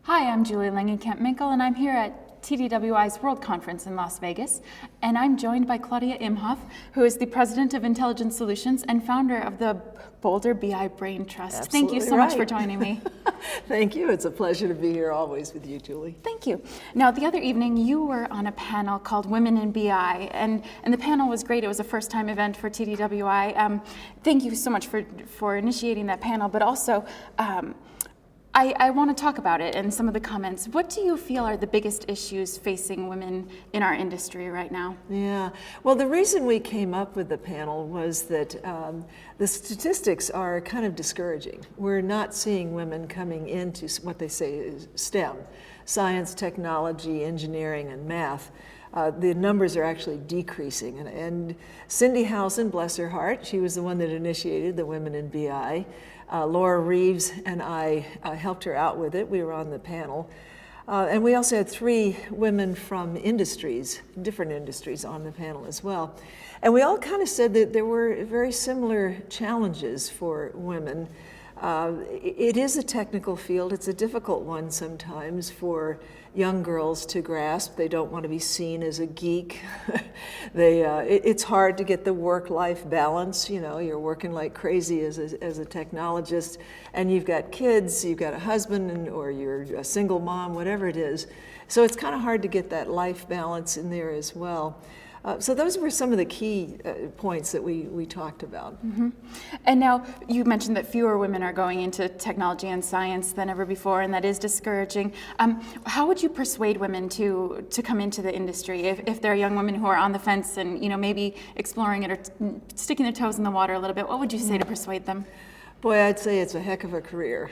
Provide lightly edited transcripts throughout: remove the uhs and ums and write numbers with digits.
Hi, I'm Julie Langenkamp-Muenkel, and I'm here at TDWI's World Conference in Las Vegas, and I'm joined by Claudia Imhoff, who is the President of Intelligence Solutions and founder of the Boulder BI Brain Trust. Absolutely. Thank you so much for joining me. Thank you. It's a pleasure to be here always with you, Julie. Thank you. Now, the other evening, you were on a panel called Women in BI, and the panel was great. It was a first-time event for TDWI. Thank you so much for initiating that panel, but also, I want to talk about it and some of the comments. What do you feel are the biggest issues facing women in our industry right now? Yeah, well, the reason we came up with the panel was that the statistics are kind of discouraging. We're not seeing women coming into what they say is STEM, science, technology, engineering, and math. The numbers are actually decreasing. And Cindy Housen, bless her heart, she was the one that initiated the Women in BI. Laura Reeves and I helped her out with it. We were on the panel. And we also had 3 women from industries, different industries, on the panel as well. And we all kind of said that there were very similar challenges for women. It is a technical field. It's a difficult one sometimes for young girls to grasp. They don't want to be seen as a geek. It's hard to get the work-life balance. You know, you're working like crazy as a technologist, and you've got kids, you've got a husband, or you're a single mom, whatever it is. So it's kind of hard to get that life balance in there as well. So those were some of the key points that we talked about. Mm-hmm. And now you mentioned that fewer women are going into technology and science than ever before, and that is discouraging. How would you persuade women to come into the industry if there are young women who are on the fence and maybe exploring it or sticking their toes in the water a little bit? What would you say to persuade them? Boy, I'd say it's a heck of a career.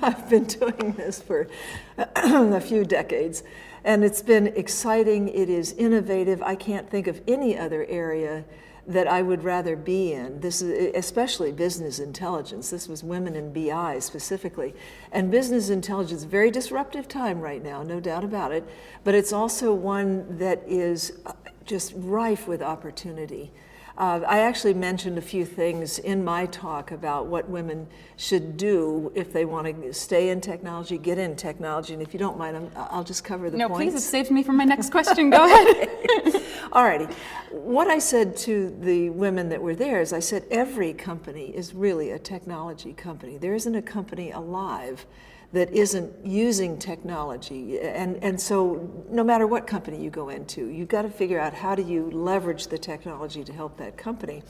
I've been doing this for a few decades, and it's been exciting. It is innovative. I can't think of any other area that I would rather be in. This is especially business intelligence. This was women in BI specifically. And business intelligence, very disruptive time right now, no doubt about it, but it's also one that is just rife with opportunity. I actually mentioned a few things in my talk about what women should do if they want to stay in technology, get in technology, and if you don't mind, I'll just cover the points. No, please, it saves me from my next question. Go ahead. All righty. What I said to the women that were there is I said every company is really a technology company. There isn't a company alive that isn't using technology. And so no matter what company you go into, you've got to figure out how do you leverage the technology to help that company.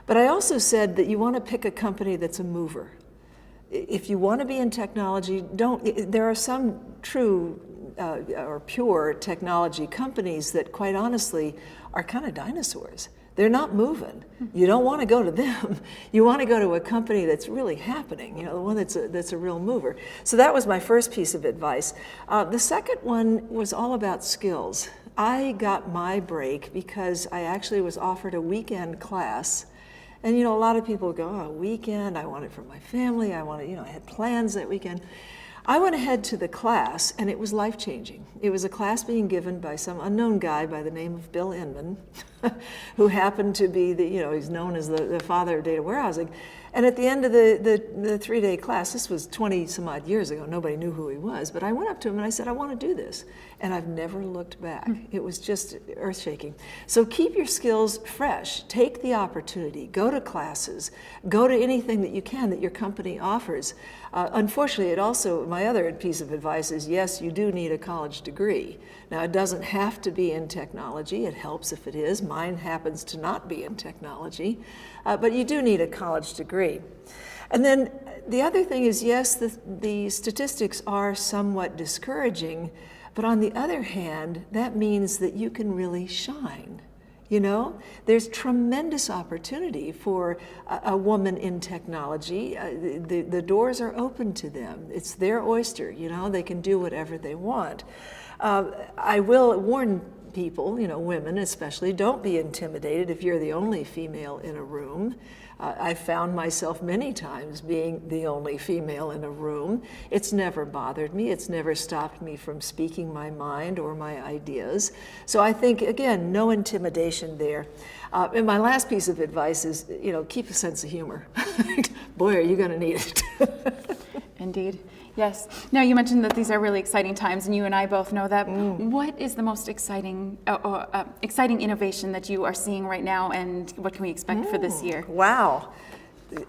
But I also said that you want to pick a company that's a mover. If you want to be in technology, there are some true or pure technology companies that quite honestly are kind of dinosaurs. They're not moving. You don't want to go to them. You want to go to a company that's really happening, the one that's a real mover. So that was my first piece of advice. The second one was all about skills. I got my break because I actually was offered a weekend class. And a lot of people go, oh, weekend, I want it for my family, I had plans that weekend. I went ahead to the class, and it was life-changing. It was a class being given by some unknown guy by the name of Bill Inman, who happened to be he's known as the father of data warehousing. And at the end of the 3-day class, this was 20 some odd years ago, nobody knew who he was, but I went up to him and I said, I want to do this. And I've never looked back. It was just earth-shaking. So keep your skills fresh. Take the opportunity. Go to classes. Go to anything that you can that your company offers. Unfortunately, my other piece of advice is, yes, you do need a college degree. Now, it doesn't have to be in technology. It helps if it is. Mine happens to not be in technology. But you do need a college degree. And then the other thing is, yes, the statistics are somewhat discouraging, but on the other hand, that means that you can really shine. There's tremendous opportunity for a woman in technology. The doors are open to them. It's their oyster, they can do whatever they want. I will warn people, women especially, don't be intimidated if you're the only female in a room. I found myself many times being the only female in a room. It's never bothered me. It's never stopped me from speaking my mind or my ideas. So I think, again, no intimidation there. And my last piece of advice is, keep a sense of humor. Boy, are you going to need it. Indeed. Yes. Now, you mentioned that these are really exciting times, and you and I both know that. What is the most exciting innovation that you are seeing right now, and what can we expect for this year? Wow.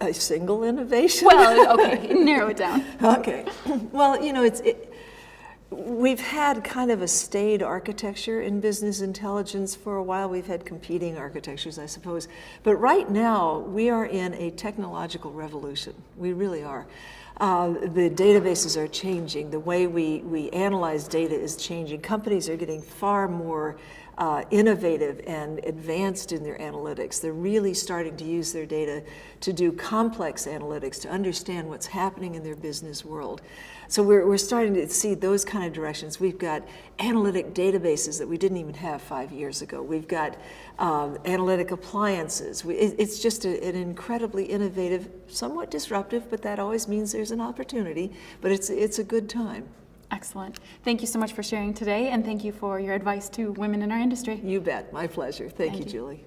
A single innovation? Well, okay, narrow it down. Okay. Well, you know, we've had kind of a staid architecture in business intelligence for a while. We've had competing architectures, I suppose. But right now, we are in a technological revolution. We really are. The databases are changing. The way we analyze data is changing. Companies are getting far more innovative and advanced in their analytics. They're really starting to use their data to do complex analytics, to understand what's happening in their business world. So we're starting to see those kind of directions. We've got analytic databases that we didn't even have 5 years ago. We've got analytic appliances. It's just an incredibly innovative, somewhat disruptive, but that always means there's an opportunity, but it's a good time. Excellent. Thank you so much for sharing today, and thank you for your advice to women in our industry. You bet. My pleasure. Thank you, Julie.